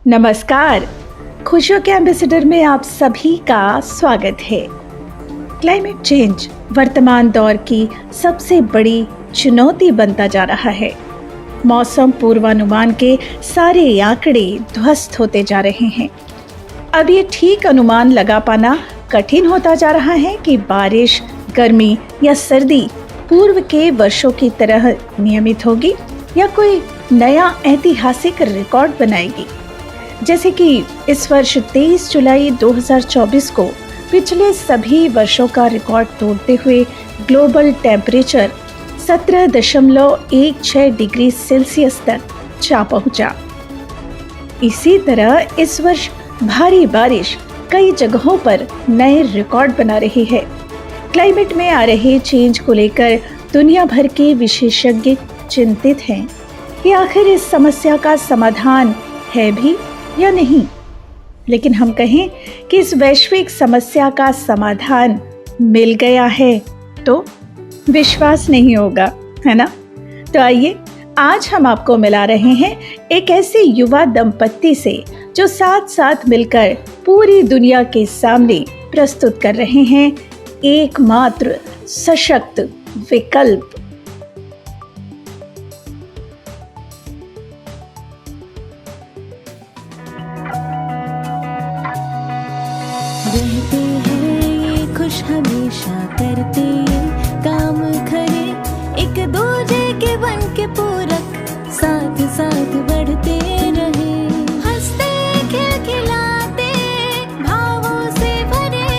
नमस्कार। खुशियों के एम्बेसडर में आप सभी का स्वागत है। क्लाइमेट चेंज वर्तमान दौर की सबसे बड़ी चुनौती बनता जा रहा है। मौसम पूर्वानुमान के सारे आंकड़े ध्वस्त होते जा रहे हैं। अब ये ठीक अनुमान लगा पाना कठिन होता जा रहा है कि बारिश, गर्मी या सर्दी पूर्व के वर्षों की तरह नियमित होगी या कोई नया ऐतिहासिक रिकॉर्ड बनाएगी। जैसे कि इस वर्ष 23 जुलाई 2024 को पिछले सभी वर्षों का रिकॉर्ड तोड़ते हुए ग्लोबल टेम्परेचर 17.16 डिग्री सेल्सियस तक जा पहुंचा। इसी तरह इस वर्ष भारी बारिश कई जगहों पर नए रिकॉर्ड बना रही है। क्लाइमेट में आ रहे चेंज को लेकर दुनिया भर के विशेषज्ञ चिंतित हैं कि आखिर इस समस्या का समाधान है भी या नहीं। लेकिन हम कहें कि इस वैश्विक समस्या का समाधान मिल गया है तो विश्वास नहीं होगा, है ना? तो आइए आज हम आपको मिला रहे हैं एक ऐसे युवा दंपत्ति से जो साथ साथ मिलकर पूरी दुनिया के सामने प्रस्तुत कर रहे हैं एकमात्र सशक्त विकल्प। रहते हैं ये खुश हमेशा करते काम खरे, एक दूजे के बन के पूरक साथ साथ बढ़ते रहे, हंसते खिलखिलाते भावों से भरे,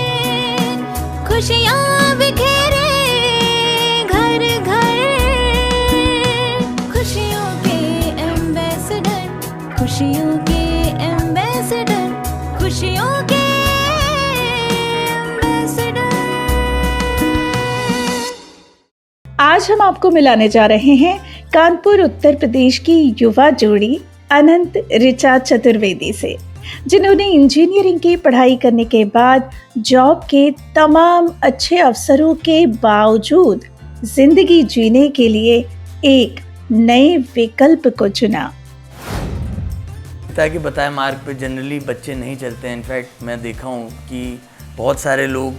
खुशियाँ बिखेरे घर घर, खुशियों के एम्बेसडर, खुशियों के एम्बेसडर, खुशियों के आज हम आपको मिलाने जा रहे हैं कानपुर उत्तर प्रदेश की युवा जोड़ी अनंत ऋचा चतुर्वेदी से, जिन्होंने इंजीनियरिंग की पढ़ाई करने के बाद जॉब के तमाम अच्छे अवसरों के बावजूद जिंदगी जीने के लिए एक नए विकल्प को चुना। पिता के बताए मार्ग पे जनरली बच्चे नहीं चलते हैं। इनफैक्ट मैं देखा हूँ कि बहुत सारे लोग,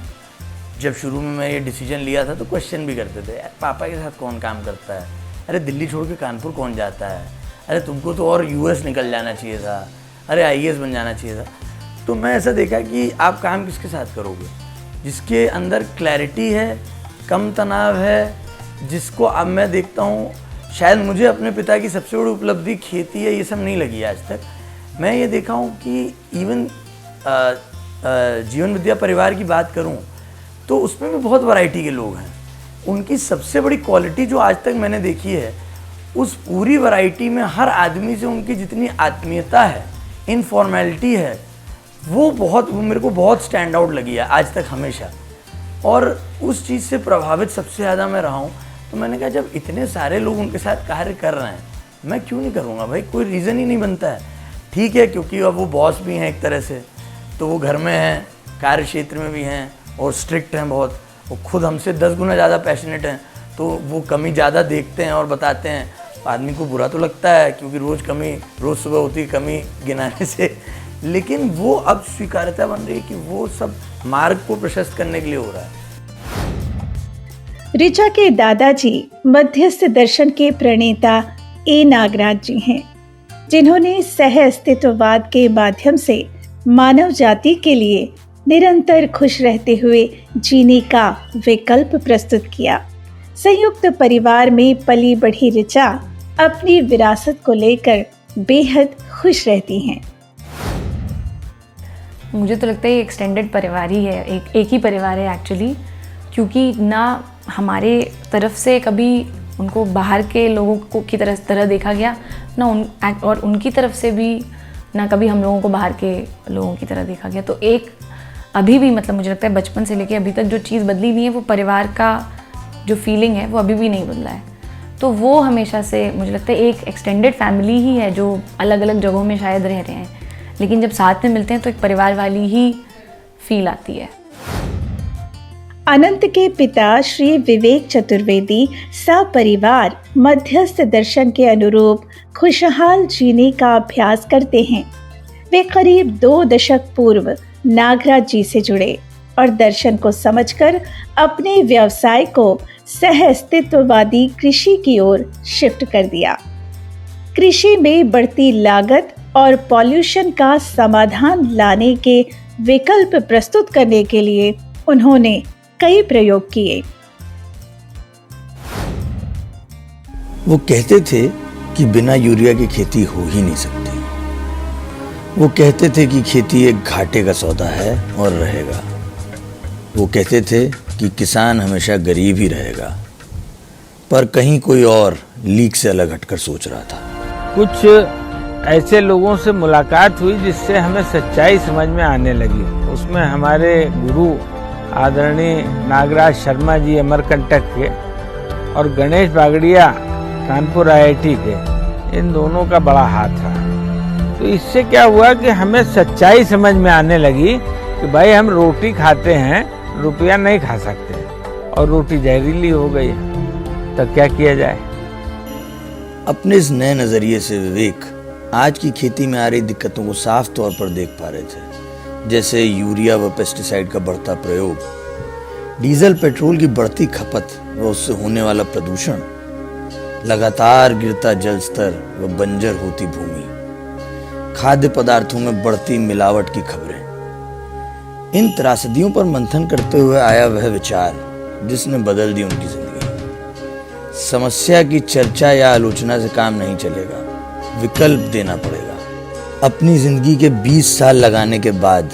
जब शुरू में मैं ये डिसीजन लिया था तो क्वेश्चन भी करते थे, यार पापा के साथ कौन काम करता है, अरे दिल्ली छोड़ के कानपुर कौन जाता है, अरे तुमको तो और यूएस निकल जाना चाहिए था, अरे आईएएस बन जाना चाहिए था। तो मैं ऐसा देखा कि आप काम किसके साथ करोगे, जिसके अंदर क्लैरिटी है, कम तनाव है, जिसको अब मैं देखता हूँ, शायद मुझे अपने पिता की सबसे बड़ी उपलब्धि खेती है, ये सब नहीं लगी आज तक। मैं ये देखा हूँ कि इवन जीवन विद्या परिवार की बात करूँ तो उसमें भी बहुत वैरायटी के लोग हैं। उनकी सबसे बड़ी क्वालिटी जो आज तक मैंने देखी है, उस पूरी वैरायटी में हर आदमी से उनकी जितनी आत्मीयता है, इनफॉर्मेलिटी है, वो मेरे को बहुत स्टैंड आउट लगी है आज तक हमेशा। और उस चीज़ से प्रभावित सबसे ज़्यादा मैं रहा हूँ। तो मैंने कहा जब इतने सारे लोग उनके साथ कार्य कर रहे हैं, मैं क्यों नहीं करूँगा भाई, कोई रीज़न ही नहीं बनता है। ठीक है, क्योंकि अब वो बॉस भी हैं एक तरह से, तो वो घर में हैं, कार्य क्षेत्र में भी हैं और स्ट्रिक्ट हैं बहुत, वो खुद हमसे 10 गुना ज़्यादा पैशनेट हैं, तो वो कमी ज़्यादा देखते हैं और बताते हैं। आदमी को बुरा तो लगता है क्योंकि रोज़ सुबह होती है कमी गिनाने से, लेकिन वो अब स्वीकार्यता बन रही है कि वो सब मार्ग को प्रशस्त करने के लिए हो रहा है। ऋचा के दादाजी मध्यस्थ दर्शन के प्रणेता ए नागराज जी हैं, जिन्होंने सह अस्तित्ववाद के माध्यम से मानव जाति के लिए निरंतर खुश रहते हुए जीने का विकल्प प्रस्तुत किया। संयुक्त परिवार में पली बढ़ी ऋचा अपनी विरासत को लेकर बेहद खुश रहती हैं। मुझे तो लगता है ये एक्सटेंडेड परिवार ही है, एक ही परिवार है एक्चुअली, क्योंकि ना हमारे तरफ से कभी उनको बाहर के लोगों को की तरह देखा गया ना, और उनकी तरफ से भी ना कभी हम लोगों को बाहर के लोगों की तरह देखा गया। तो एक अभी भी मतलब मुझे लगता है बचपन से लेके अभी तक जो चीज़ बदली नहीं है, वो परिवार का जो फीलिंग है वो अभी भी नहीं बदला है। तो वो हमेशा से मुझे लगता है एक एक्सटेंडेड फैमिली ही है, जो अलग अलग जगहों में शायद रह रहे हैं, लेकिन जब साथ में मिलते हैं तो एक परिवार वाली ही फील आती है। अनंत के पिता श्री विवेक चतुर्वेदी सपरिवार मध्यस्थ दर्शन के अनुरूप खुशहाल जीने का अभ्यास करते हैं। वे करीब 2 दशक पूर्व नागराज जी से जुड़े और दर्शन को समझकर अपने व्यवसाय को सह-अस्तित्ववादी कृषि की ओर शिफ्ट कर दिया। कृषि में बढ़ती लागत और पॉल्यूशन का समाधान लाने के विकल्प प्रस्तुत करने के लिए उन्होंने कई प्रयोग किए। वो कहते थे कि बिना यूरिया की खेती हो ही नहीं सकती। वो कहते थे कि खेती एक घाटे का सौदा है और रहेगा। वो कहते थे कि किसान हमेशा गरीब ही रहेगा, पर कहीं कोई और लीक से अलग हटकर सोच रहा था। कुछ ऐसे लोगों से मुलाकात हुई जिससे हमें सच्चाई समझ में आने लगी। उसमें हमारे गुरु आदरणीय नागराज शर्मा जी अमरकंटक के और गणेश बागड़िया कानपुर IIT के, इन दोनों का बड़ा हाथ रहा। तो इससे क्या हुआ कि हमें सच्चाई समझ में आने लगी कि भाई हम रोटी खाते हैं, रुपया नहीं खा सकते, और रोटी जहरीली हो गई, तो क्या किया जाए। अपने इस नए नजरिए से विवेक आज की खेती में आ रही दिक्कतों को साफ तौर पर देख पा रहे थे, जैसे यूरिया व पेस्टिसाइड का बढ़ता प्रयोग, डीजल पेट्रोल की बढ़ती खपत व उससे होने वाला प्रदूषण, लगातार गिरता जल स्तर व बंजर होती भूमि, खाद्य पदार्थों में बढ़ती मिलावट की खबरें। इन त्रासदियों पर मंथन करते हुए आया वह विचार जिसने बदल दी उनकी जिंदगी। समस्या की चर्चा या आलोचना से काम नहीं चलेगा, विकल्प देना पड़ेगा। अपनी जिंदगी के 20 साल लगाने के बाद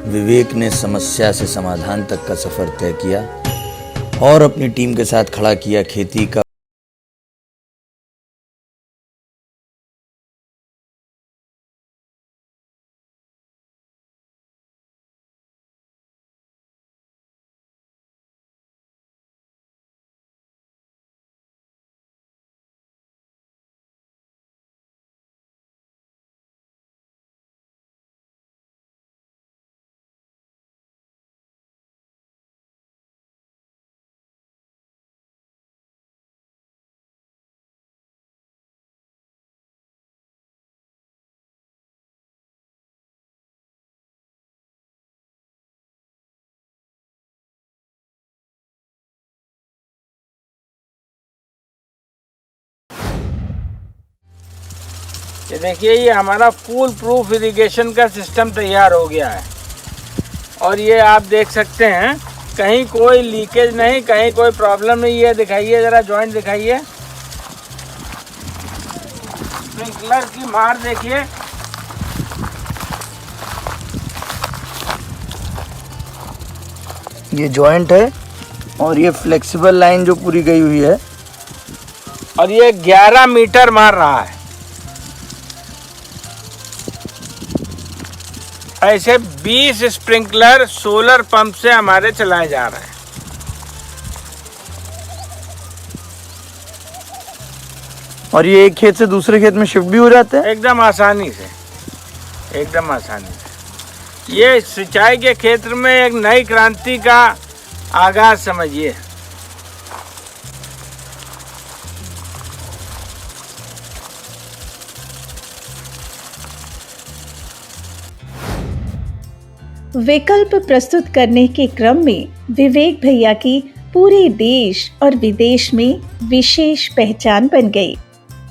विवेक ने समस्या से समाधान तक का सफर तय किया और अपनी टीम के साथ खड़ा किया खेती का ये देखिए, ये हमारा फूल प्रूफ इरिगेशन का सिस्टम तैयार हो गया है। और ये आप देख सकते हैं, कहीं कोई लीकेज नहीं, कहीं कोई प्रॉब्लम नहीं है। दिखाइए जरा, जॉइंट दिखाइए, स्प्रिंकलर की मार देखिए। ये जॉइंट है और ये फ्लेक्सिबल लाइन जो पूरी गई हुई है, और ये 11 मीटर मार रहा है। ऐसे 20 स्प्रिंकलर सोलर पंप से हमारे चलाए जा रहे हैं। और ये एक खेत से दूसरे खेत में शिफ्ट भी हो जाते हैं एकदम आसानी से, एकदम आसानी से। ये सिंचाई के क्षेत्र में एक नई क्रांति का आगाज समझिए। विकल्प प्रस्तुत करने के क्रम में विवेक भैया की पूरे देश और विदेश में विशेष पहचान बन गई।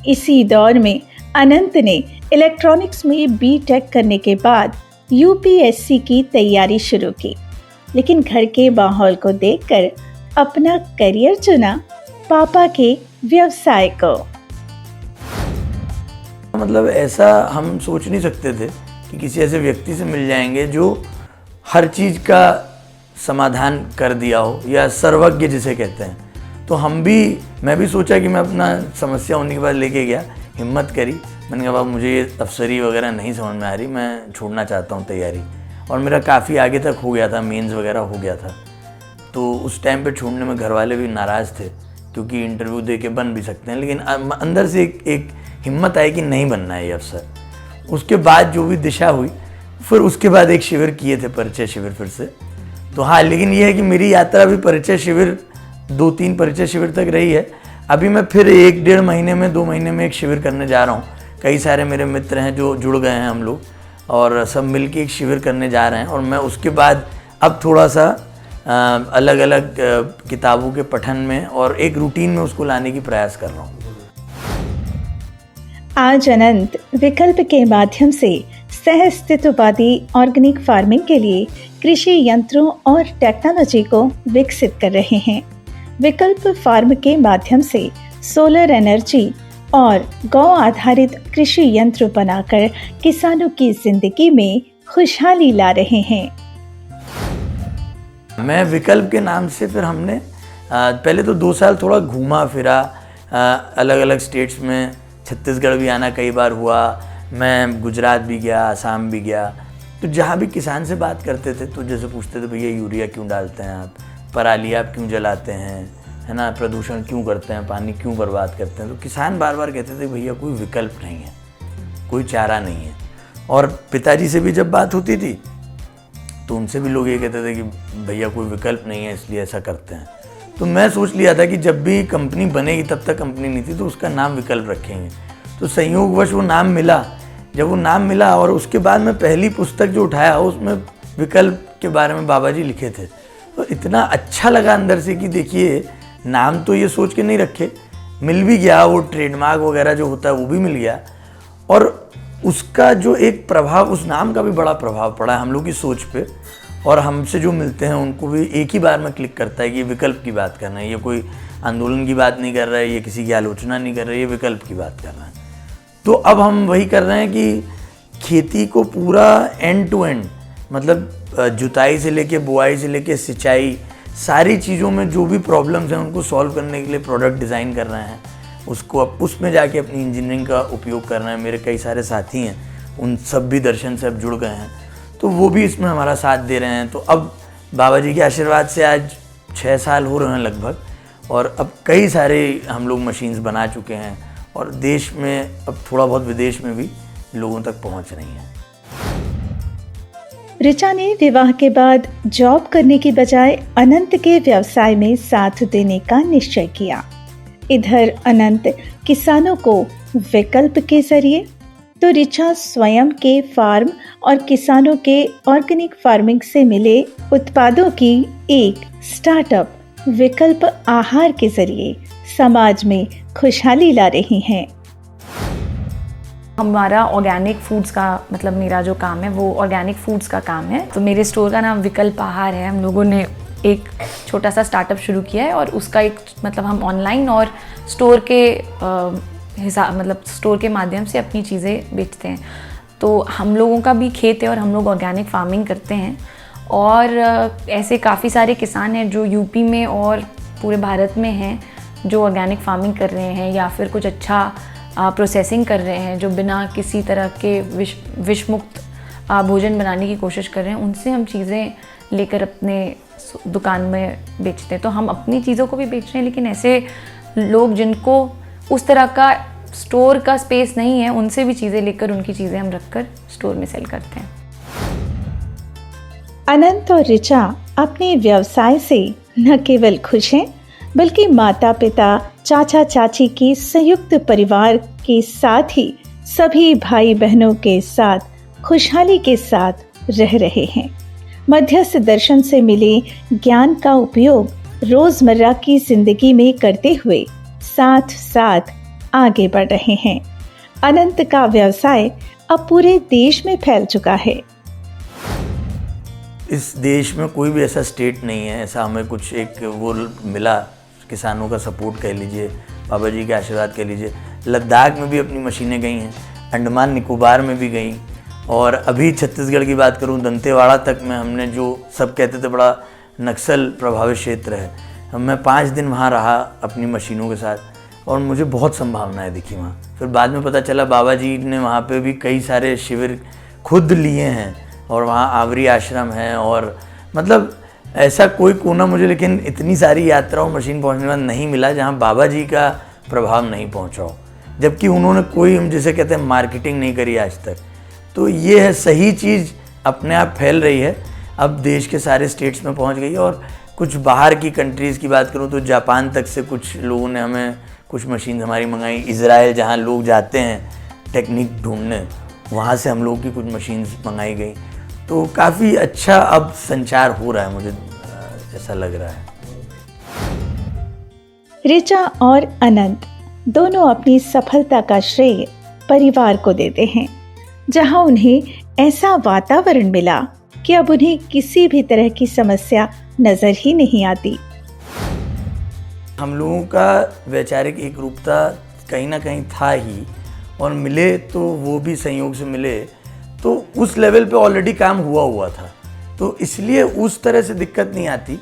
इसी दौर में अनंत ने इलेक्ट्रॉनिक्स में B.Tech करने के बाद UPSC की तैयारी शुरू की, लेकिन घर के माहौल को देखकर अपना करियर चुना पापा के व्यवसाय को। मतलब ऐसा हम सोच नहीं सकते थे कि किसी ऐसे व्यक्ति से मिल जाएंगे जो हर चीज़ का समाधान कर दिया हो, या सर्वज्ञ जिसे कहते हैं। तो मैं भी सोचा कि मैं अपना समस्या होने के बाद लेके गया, हिम्मत करी। मैंने कहा बाबा मुझे ये अफसरी वगैरह नहीं समझ में आ रही, मैं छोड़ना चाहता हूँ तैयारी। और मेरा काफ़ी आगे तक हो गया था, मेंस वगैरह हो गया था। तो उस टाइम पे छोड़ने में घर वाले भी नाराज़ थे, क्योंकि इंटरव्यू दे के बन भी सकते हैं, लेकिन अंदर से एक हिम्मत आई कि नहीं बनना है ये अफसर। उसके बाद जो भी दिशा हुई, फिर उसके बाद एक शिविर किए थे, परिचय शिविर फिर से। तो हाँ, लेकिन ये है कि मेरी यात्रा भी परिचय शिविर 2-3 परिचय शिविर तक रही है। अभी मैं फिर 1-1.5 महीने में 2 महीने में एक शिविर करने जा रहा हूँ। कई सारे मेरे मित्र हैं जो जुड़ गए हैं हम लोग, और सब मिल के एक शिविर करने जा रहे हैं। और मैं उसके बाद अब थोड़ा सा अलग अलग किताबों के पठन में और एक रूटीन में उसको लाने की प्रयास कर रहा हूँ। आज अनंत विकल्प के माध्यम से सह-अस्तित्ववादी ऑर्गेनिक फार्मिंग के लिए कृषि यंत्रों और टेक्नोलॉजी को विकसित कर रहे हैं। विकल्प फार्म के माध्यम से सोलर एनर्जी और गौ आधारित कृषि यंत्र बनाकर किसानों की जिंदगी में खुशहाली ला रहे हैं। मैं विकल्प के नाम से फिर हमने पहले तो 2 साल थोड़ा घूमा फिरा, अलग अलग स्टेट्स में, छत्तीसगढ़ भी आना कई बार हुआ, मैं गुजरात भी गया, आसाम भी गया। तो जहाँ भी किसान से बात करते थे तो जैसे पूछते थे भैया यूरिया क्यों डालते हैं आप, पराली आप क्यों जलाते हैं, है ना, प्रदूषण क्यों करते हैं, पानी क्यों बर्बाद करते हैं। तो किसान बार बार कहते थे भैया कोई विकल्प नहीं है, कोई चारा नहीं है। और पिताजी से भी जब बात होती थी तो उनसे भी लोग ये कहते थे कि भैया कोई विकल्प नहीं है इसलिए ऐसा करते हैं। तो मैं सोच लिया था कि जब भी कंपनी बनेगी, तब तक कंपनी नहीं थी, तो उसका नाम विकल्प रखेंगे। तो संयोगवश वो नाम मिला। जब वो नाम मिला और उसके बाद मैं पहली पुस्तक जो उठाया उसमें विकल्प के बारे में बाबा जी लिखे थे, तो इतना अच्छा लगा अंदर से कि देखिए नाम तो ये सोच के नहीं रखे, मिल भी गया, वो ट्रेडमार्क वगैरह जो होता है वो भी मिल गया। और उसका जो एक प्रभाव, उस नाम का भी बड़ा प्रभाव पड़ा है हम लोग की सोच पे, और हमसे जो मिलते हैं उनको भी एक ही बार में क्लिक करता है कि ये विकल्प की बात करना है, ये कोई आंदोलन की बात नहीं कर रहा है, ये किसी की आलोचना नहीं कर रहा है, ये विकल्प की बात कर रहा है। तो अब हम वही कर रहे हैं कि खेती को पूरा एंड टू एंड, मतलब जुताई से लेके बुआई से लेके सिंचाई, सारी चीज़ों में जो भी प्रॉब्लम्स हैं उनको सॉल्व करने के लिए प्रोडक्ट डिज़ाइन कर रहे हैं। उसको अब उसमें जाके अपनी इंजीनियरिंग का उपयोग कर रहे हैं। मेरे कई सारे साथी हैं, उन सब भी दर्शन से अब जुड़ गए हैं, तो वो भी इसमें हमारा साथ दे रहे हैं। तो अब बाबा जी के आशीर्वाद से आज 6 साल हो रहे हैं लगभग, और अब कई सारे हम लोग मशीन्स बना चुके हैं, और देश में अब थोड़ा बहुत विदेश में भी लोगों तक पहुंच रही हैं। ऋचा ने विवाह के बाद जॉब करने की बजाय अनंत के व्यवसाय में साथ देने का निश्चय किया। इधर अनंत किसानों को विकल्प के जरिए, तो ऋचा स्वयं के फार्म और किसानों के ऑर्गेनिक फार्मिंग से मिले उत्पादों की एक स्टार्टअप विकल्प आहार के जरिए समाज में खुशहाली ला रही हैं। हमारा ऑर्गेनिक फूड्स का, मतलब मेरा जो काम है वो ऑर्गेनिक फूड्स का काम है। तो मेरे स्टोर का नाम विकल्प आहार है। हम लोगों ने एक छोटा सा स्टार्टअप शुरू किया है, और उसका एक, मतलब हम ऑनलाइन और स्टोर के हिसाब, मतलब स्टोर के माध्यम से अपनी चीज़ें बेचते हैं। तो हम लोगों का भी खेत है और हम लोग ऑर्गेनिक फार्मिंग करते हैं, और ऐसे काफ़ी सारे किसान हैं जो यूपी में और पूरे भारत में हैं जो ऑर्गेनिक फार्मिंग कर रहे हैं या फिर कुछ अच्छा प्रोसेसिंग कर रहे हैं, जो बिना किसी तरह के विष मुक्त भोजन बनाने की कोशिश कर रहे हैं। उनसे हम चीज़ें लेकर अपने दुकान में बेचते हैं। तो हम अपनी चीज़ों को भी बेच रहे हैं, लेकिन ऐसे लोग जिनको उस तरह का स्टोर का स्पेस नहीं है, उनसे भी चीज़ें लेकर उनकी चीज़ें हम रखकर स्टोर में सेल करते हैं। अनंत और ऋचा अपने व्यवसाय से न केवल खुश हैं, बल्कि माता पिता, चाचा चाची की संयुक्त परिवार के साथ ही सभी भाई बहनों के साथ खुशहाली के साथ रह रहे हैं। मध्यस्थ दर्शन से मिले ज्ञान का उपयोग रोजमर्रा की जिंदगी में करते हुए साथ साथ आगे बढ़ रहे हैं। अनंत का व्यवसाय अब पूरे देश में फैल चुका है। इस देश में कोई भी ऐसा स्टेट नहीं है, ऐसा हमें कुछ एक वो मिला, किसानों का सपोर्ट कह लीजिए, बाबा जी के आशीर्वाद कह लीजिए। लद्दाख में भी अपनी मशीनें गई हैं, अंडमान निकोबार में भी गई, और अभी छत्तीसगढ़ की बात करूं दंतेवाड़ा तक में हमने, जो सब कहते थे बड़ा नक्सल प्रभावित क्षेत्र है, मैं 5 दिन वहाँ रहा अपनी मशीनों के साथ, और मुझे बहुत संभावनाएं दिखी वहाँ। फिर बाद में पता चला बाबा जी ने वहाँ पे भी कई सारे शिविर खुद लिए हैं, और वहाँ आवरी आश्रम है, और मतलब ऐसा कोई कोना मुझे, लेकिन इतनी सारी यात्राओं मशीन पहुँचने के बाद नहीं मिला जहाँ बाबा जी का प्रभाव नहीं पहुँचा हो, जबकि उन्होंने कोई, हम जिसे कहते हैं, मार्केटिंग नहीं करी आज तक। तो ये है, सही चीज़ अपने आप फैल रही है, अब देश के सारे स्टेट्स में पहुँच गई है। और कुछ बाहर की कंट्रीज़ की बात करूँ तो जापान तक से कुछ लोगों ने हमें कुछ मशीन हमारी मंगाई। इज़राइल, जहाँ लोग जाते हैं टेक्निक ढूंढने, वहाँ से हम लोगों की कुछ मशीन्स मंगाई गई, तो काफ़ी अच्छा अब संचार हो रहा है, मुझे ऐसा लग रहा है। ऋचा और अनंत दोनों अपनी सफलता का श्रेय परिवार को देते हैं, जहां उन्हें ऐसा वातावरण मिला कि अब उन्हें किसी भी तरह की समस्या नजर ही नहीं आती। हम लोगों का वैचारिक एक रूपता कहीं ना कहीं था ही, और मिले तो वो भी संयोग से मिले, तो उस लेवल पे ऑलरेडी काम हुआ था, तो इसलिए उस तरह से दिक्कत नहीं आती।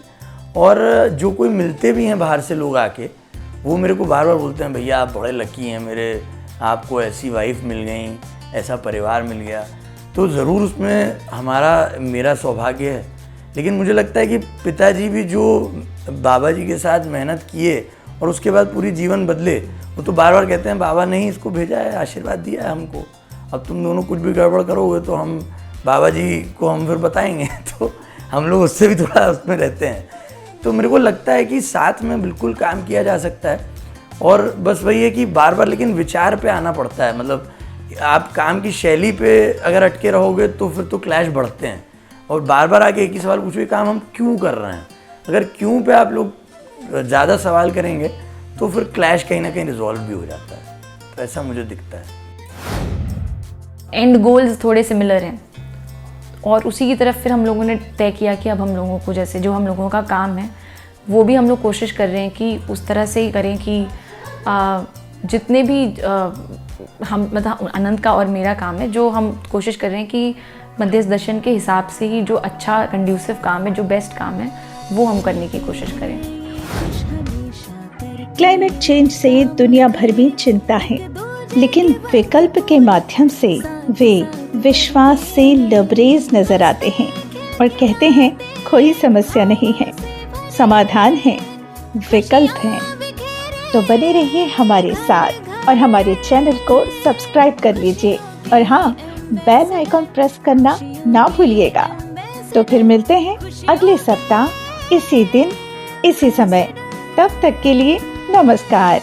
और जो कोई मिलते भी हैं बाहर से लोग आके, वो मेरे को बार बार बोलते हैं, भैया आप बड़े लकी हैं, आपको ऐसी वाइफ मिल गई, ऐसा परिवार मिल गया। तो ज़रूर उसमें मेरा सौभाग्य है। लेकिन मुझे लगता है कि पिताजी भी जो बाबा जी के साथ मेहनत किए और उसके बाद पूरी जीवन बदले, वो तो बार बार कहते हैं, बाबा ने ही इसको भेजा है, आशीर्वाद दिया है हमको, अब तुम दोनों कुछ भी गड़बड़ करोगे तो हम बाबा जी को हम फिर बताएंगे। तो हम लोग उससे भी थोड़ा उसमें रहते हैं। तो मेरे को लगता है कि साथ में बिल्कुल काम किया जा सकता है, और बस वही है कि बार बार लेकिन विचार पे आना पड़ता है। मतलब आप काम की शैली पे अगर अटके रहोगे तो फिर तो क्लैश बढ़ते हैं, और बार बार आके एक ही सवाल पूछो, काम हम क्यों कर रहे हैं। अगर क्यों पे आप लोग ज़्यादा सवाल करेंगे तो फिर क्लैश कहीं ना कहीं रिजॉल्व भी हो जाता है। तो ऐसा मुझे दिखता है। एंड गोल्स थोड़े सिमिलर हैं, और उसी की तरफ फिर हम लोगों ने तय किया कि अब हम लोगों को, जैसे जो हम लोगों का काम है वो भी हम लोग कोशिश कर रहे हैं कि उस तरह से ही करें कि जितने भी हम, मतलब अनंत का और मेरा काम है, जो हम कोशिश कर रहे हैं कि मध्यस्थ दर्शन के हिसाब से ही जो अच्छा कंड्यूसिव काम है, जो बेस्ट काम है, वो हम करने की कोशिश करें। क्लाइमेट चेंज से दुनिया भर में चिंता है, लेकिन विकल्प के माध्यम से वे विश्वास से लबरेज नजर आते हैं और कहते हैं, कोई समस्या नहीं है, समाधान है, विकल्प है। तो बने रहिए हमारे साथ और हमारे चैनल को सब्सक्राइब कर लीजिए, और हाँ, बेल आइकॉन प्रेस करना ना भूलिएगा। तो फिर मिलते हैं अगले सप्ताह इसी दिन इसी समय। तब तक के लिए नमस्कार।